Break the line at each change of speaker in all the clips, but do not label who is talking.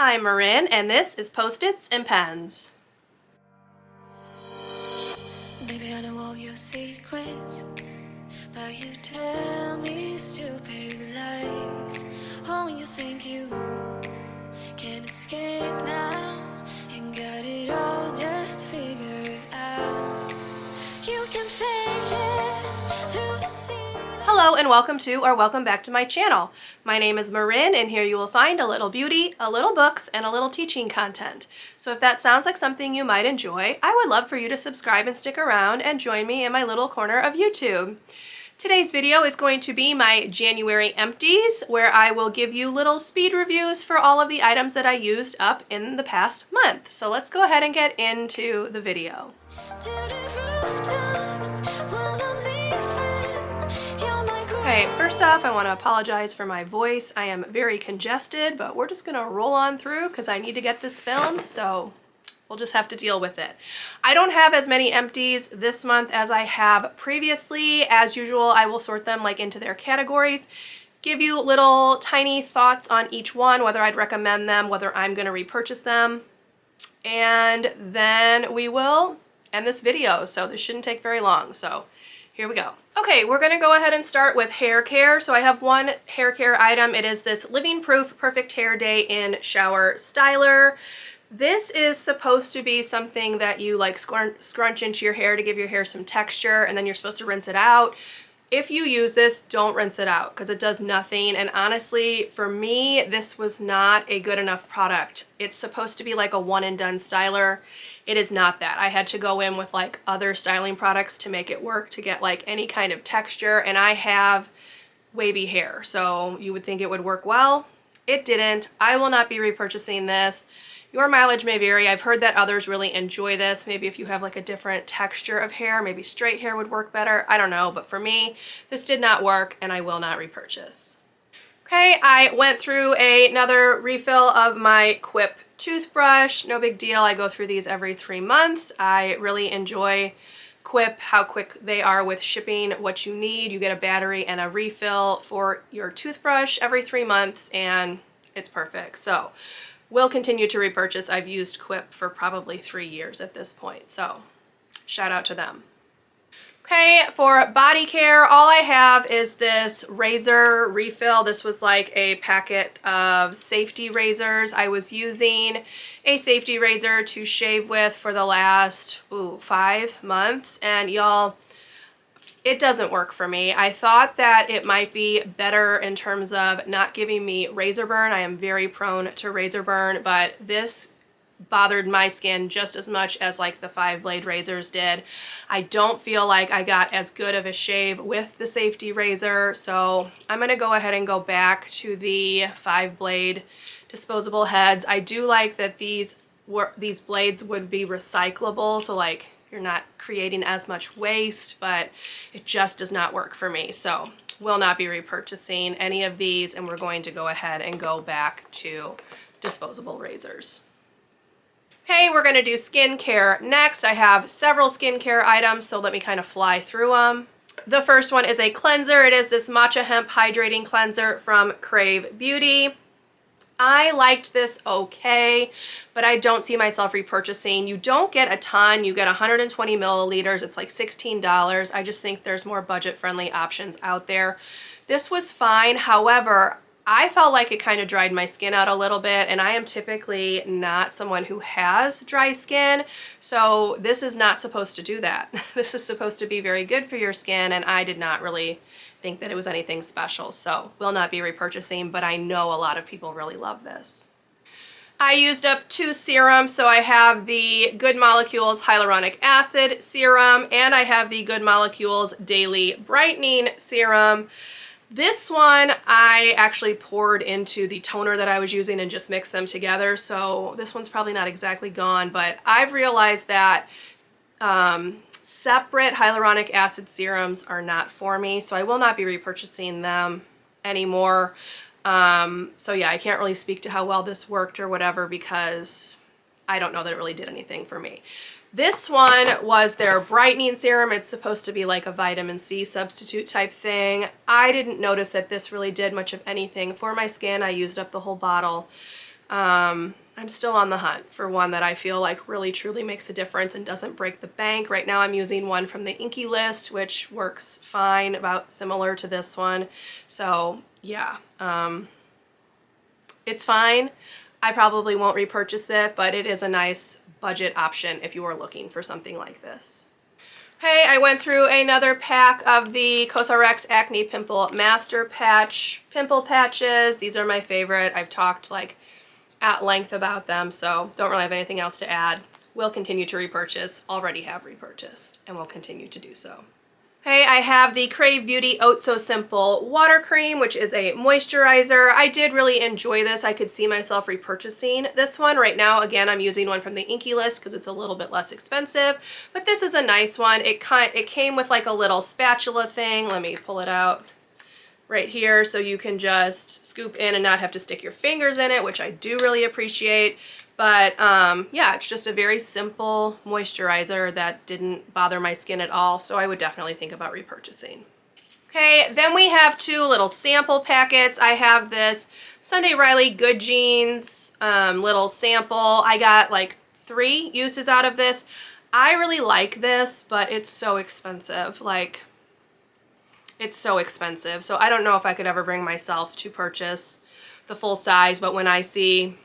I'm Marin, and this is Post-its and Pens.
Baby, I know all your secrets, but you tell me stupid lies. Oh, you think you can escape now and got it all just figured out. You can fake it through the scene.
Hello and welcome to or welcome back to my channel. My name is Marin, and here you will find a little beauty, a little books, and a little teaching content. So if that sounds like something you might enjoy, I would love for you to subscribe and stick around and join me in my little corner of YouTube. Today's video is going to be my January empties, where I will give you little speed reviews for all of the items that I used up in the past month. So let's go ahead and get into the video. Okay, first off, I want to apologize for my voice. I am very congested, but we're just going to roll on through because I need to get this filmed, so we'll just have to deal with it. I don't have as many empties this month as I have previously. As usual, I will sort them like into their categories, give you little tiny thoughts on each one, whether I'd recommend them, whether I'm going to repurchase them, and then we will end this video. So this shouldn't take very long, so here we go. Okay, we're gonna go ahead and start with hair care. So I have one hair care item. It is this Living Proof Perfect Hair Day in Shower Styler. This is supposed to be something that you like scrunch into your hair to give your hair some texture, and then you're supposed to rinse it out. If you use this, don't rinse it out because it does nothing. And honestly, for me, this was not a good enough product. It's supposed to be like a one and done styler. It is not that. I had to go in with like other styling products to make it work, to get like any kind of texture. And I have wavy hair, so you would think it would work well. It didn't. I will not be repurchasing this. Your mileage may vary. I've heard that others really enjoy this. Maybe if you have like a different texture of hair, maybe straight hair would work better. I don't know, but for me, this did not work and I will not repurchase. Okay, I went through another refill of my Quip toothbrush. No big deal. I go through these every 3 months. I really enjoy Quip, how quick they are with shipping what you need. You get a battery and a refill for your toothbrush every 3 months, and it's perfect. So will continue to repurchase. I've used Quip for probably 3 years at this point, so shout out to them. Okay, for body care, all I have is this razor refill. This was like a packet of safety razors. I was using a safety razor to shave with for the last 5 months, and y'all, it doesn't work for me. I thought that it might be better in terms of not giving me razor burn. I am very prone to razor burn, but this bothered my skin just as much as like the 5-blade razors did. I don't feel like I got as good of a shave with the safety razor, so I'm gonna go ahead and go back to the 5-blade disposable heads. I do like that these blades would be recyclable, so like you're not creating as much waste, but it just does not work for me. So will not be repurchasing any of these, and we're going to go ahead and go back to disposable razors. Okay, we're gonna do skincare next. I have several skincare items, so let me kind of fly through them. The first one is a cleanser. It is this Matcha Hemp Hydrating Cleanser from Crave Beauty. I liked this okay, but I don't see myself repurchasing. You don't get a ton. You get 120 milliliters. It's like $16. I just think there's more budget-friendly options out there. This was fine. However, I felt like it kind of dried my skin out a little bit, and I am typically not someone who has dry skin, so this is not supposed to do that. This is supposed to be very good for your skin, and I did not really think that it was anything special, so will not be repurchasing, but I know a lot of people really love this. I used up 2 serums, so I have the Good Molecules Hyaluronic Acid Serum, and I have the Good Molecules Daily Brightening Serum. This one I actually poured into the toner that I was using and just mixed them together, so this one's probably not exactly gone, but I've realized that separate hyaluronic acid serums are not for me, so I will not be repurchasing them anymore. So yeah, I can't really speak to how well this worked or whatever because I don't know that it really did anything for me. This one was their brightening serum. It's supposed to be like a vitamin C substitute type thing. I didn't notice that this really did much of anything for my skin. I used up the whole bottle I'm still on the hunt for one that I feel like really truly makes a difference and doesn't break the bank. Right now I'm using one from the Inky list, which works fine, about similar to this one. So yeah, it's fine. I probably won't repurchase it, but it is a nice budget option if you are looking for something like this. Hey, I went through another pack of the COSRX Acne Pimple Master Patch pimple patches. These are my favorite. I've talked like at length about them, so don't really have anything else to add. Will continue to repurchase, already have repurchased, and will continue to do so. Hey, I have the Crave Beauty Oat So Simple Water Cream, which is a moisturizer. I did really enjoy this. I could see myself repurchasing this one. Right now, again, I'm using one from the Inky list because it's a little bit less expensive, but this is a nice one. It came with like a little spatula thing. Let me pull it out right here so you can just scoop in and not have to stick your fingers in it, which I do really appreciate. But yeah, it's just a very simple moisturizer that didn't bother my skin at all, so I would definitely think about repurchasing. Okay, then we have two little sample packets. I have this Sunday Riley Good Genes little sample. I got like 3 uses out of this. I really like this, but it's so expensive. Like, it's so expensive. So I don't know if I could ever bring myself to purchase the full size, but when I see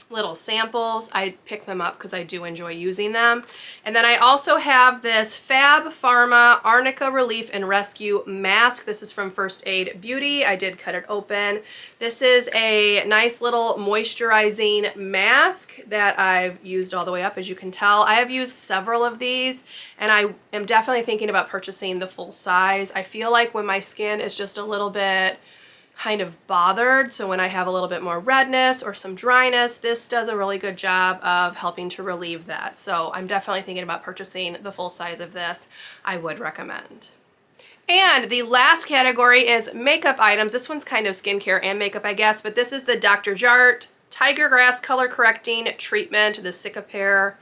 little samples, I pick them up because I do enjoy using them. And then I also have this Pharma Arnica Relief and Rescue Mask. This is from First Aid Beauty. I did cut it open. This is a nice little moisturizing mask that I've used all the way up, as you can tell. I have used several of these, and I am definitely thinking about purchasing the full size. I feel like when my skin is just a little bit kind of bothered, so when I have a little bit more redness or some dryness, this does a really good job of helping to relieve that. So I'm definitely thinking about purchasing the full size of this. I would recommend. And the last category is makeup items. This one's kind of skincare and makeup, I guess, but this is the Dr. Jart Tiger Grass Color Correcting Treatment, the Cicapair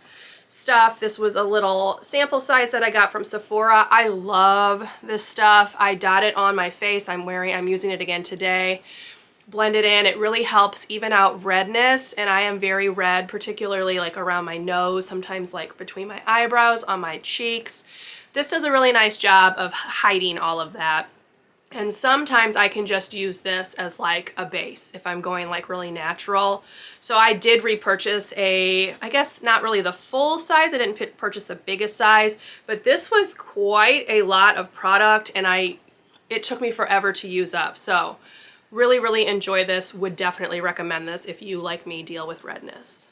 stuff. This was a little sample size that I got from Sephora. I love this stuff. I dot it on my face. I'm using it again today. Blend it in. It really helps even out redness, and I am very red, particularly like around my nose, sometimes like between my eyebrows, on my cheeks. This does a really nice job of hiding all of that. And sometimes I can just use this as like a base if I'm going like really natural. So I did repurchase I guess not really the full size. I didn't purchase the biggest size, but this was quite a lot of product, and it took me forever to use up. So really, really enjoy this. Would definitely recommend this if you, like me, deal with redness.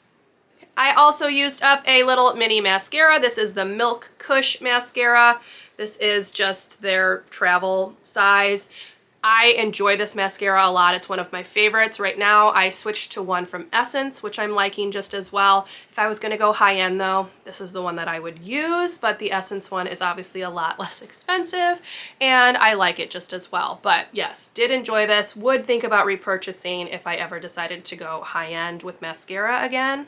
I also used up a little mini mascara. This is the Milk Kush mascara. This is just their travel size. I enjoy this mascara a lot. It's one of my favorites. Right now I switched to one from Essence, which I'm liking just as well. If I was going to go high-end though, this is the one that I would use, but the Essence one is obviously a lot less expensive, and I like it just as well. But yes, did enjoy this. Would think about repurchasing if I ever decided to go high-end with mascara again.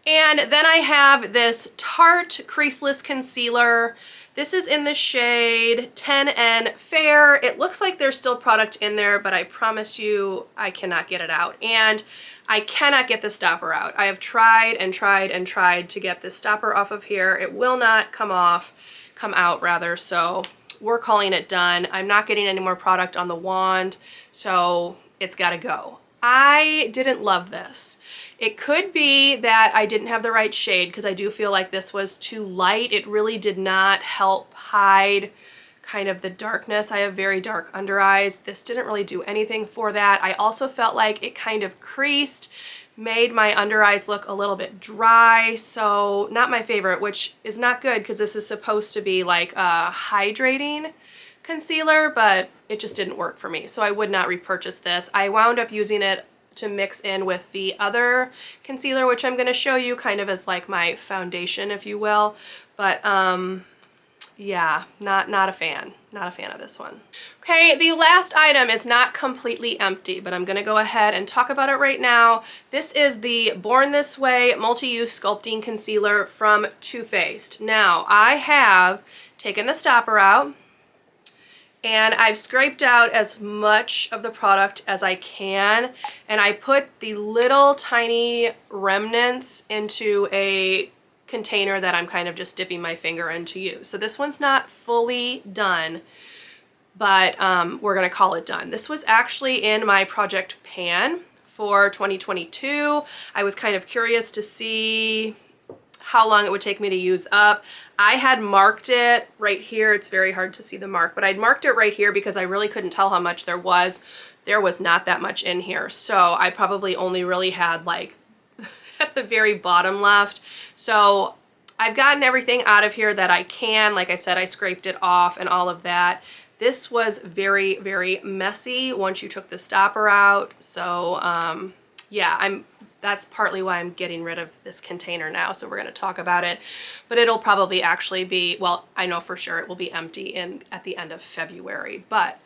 And then I have this Tarte Creaseless Concealer. This is in the shade 10N Fair. It looks like there's still product in there, but I promise you I cannot get it out. And I cannot get the stopper out. I have tried and tried and tried to get this stopper off of here. It will not come out rather, so we're calling it done. I'm not getting any more product on the wand, so it's gotta go. I didn't love this. It could be that I didn't have the right shade, because I do feel like this was too light. It really did not help hide kind of the darkness. I have very dark under eyes. This didn't really do anything for that. I also felt like it kind of creased, made my under eyes look a little bit dry, so not my favorite, which is not good because this is supposed to be like a hydrating concealer, but it just didn't work for me, so I would not repurchase this. I wound up using it to mix in with the other concealer, which I'm going to show you kind of as like my foundation, if you will, but yeah, not a fan. Not a fan of this one. Okay, the last item is not completely empty, but I'm going to go ahead and talk about it right now. This is the Born This Way Multi-Use Sculpting Concealer from Too Faced. Now, I have taken the stopper out, And I've scraped out as much of the product as I can, and I put the little tiny remnants into a container that I'm kind of just dipping my finger in to use. So this one's not fully done, but we're gonna call it done. This was actually in my project pan for 2022. I was kind of curious to see how long it would take me to use up. I had marked it right here. It's very hard to see the mark, but I'd marked it right here because I really couldn't tell how much there was. There was not that much in here. So I probably only really had like at the very bottom left. So I've gotten everything out of here that I can. Like I said, I scraped it off and all of that. This was very, very messy once you took the stopper out. So yeah, that's partly why I'm getting rid of this container now. So we're gonna talk about it, but it'll probably actually be, well, I know for sure it will be empty at the end of February, but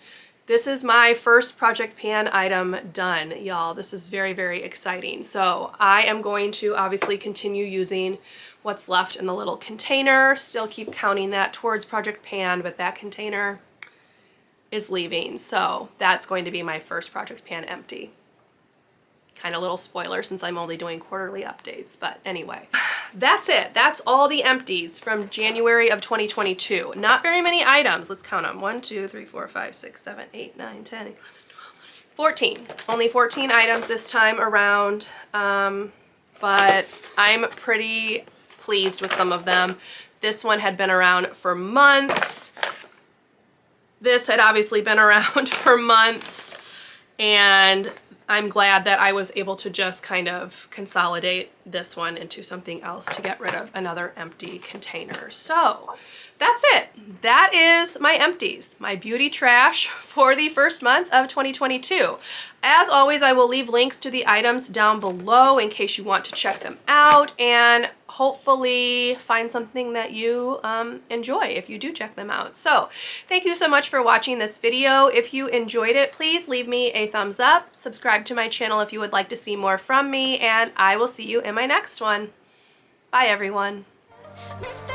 this is my first project pan item done, y'all. This is very, very exciting. So I am going to obviously continue using what's left in the little container, still keep counting that towards project pan, but that container is leaving. So that's going to be my first project pan empty. Kind of little spoiler since I'm only doing quarterly updates, but anyway, that's it. That's all the empties from January of 2022. Not very many items. Let's count them. 1, 2, 3, 4, 5, 6, 7, 8, 9, 10, 11, 12, 14. Only 14 items this time around, but I'm pretty pleased with some of them. This one had been around for months. This had obviously been around for months, and I'm glad that I was able to just kind of consolidate this one into something else to get rid of another empty container. So that's it. That is my empties, my beauty trash for the first month of 2022. As always, I will leave links to the items down below in case you want to check them out and hopefully find something that you enjoy if you do check them out. So thank you so much for watching this video. If you enjoyed it, please leave me a thumbs up, subscribe to my channel if you would like to see more from me, and I will see you in my next one. Bye everyone.
Mr.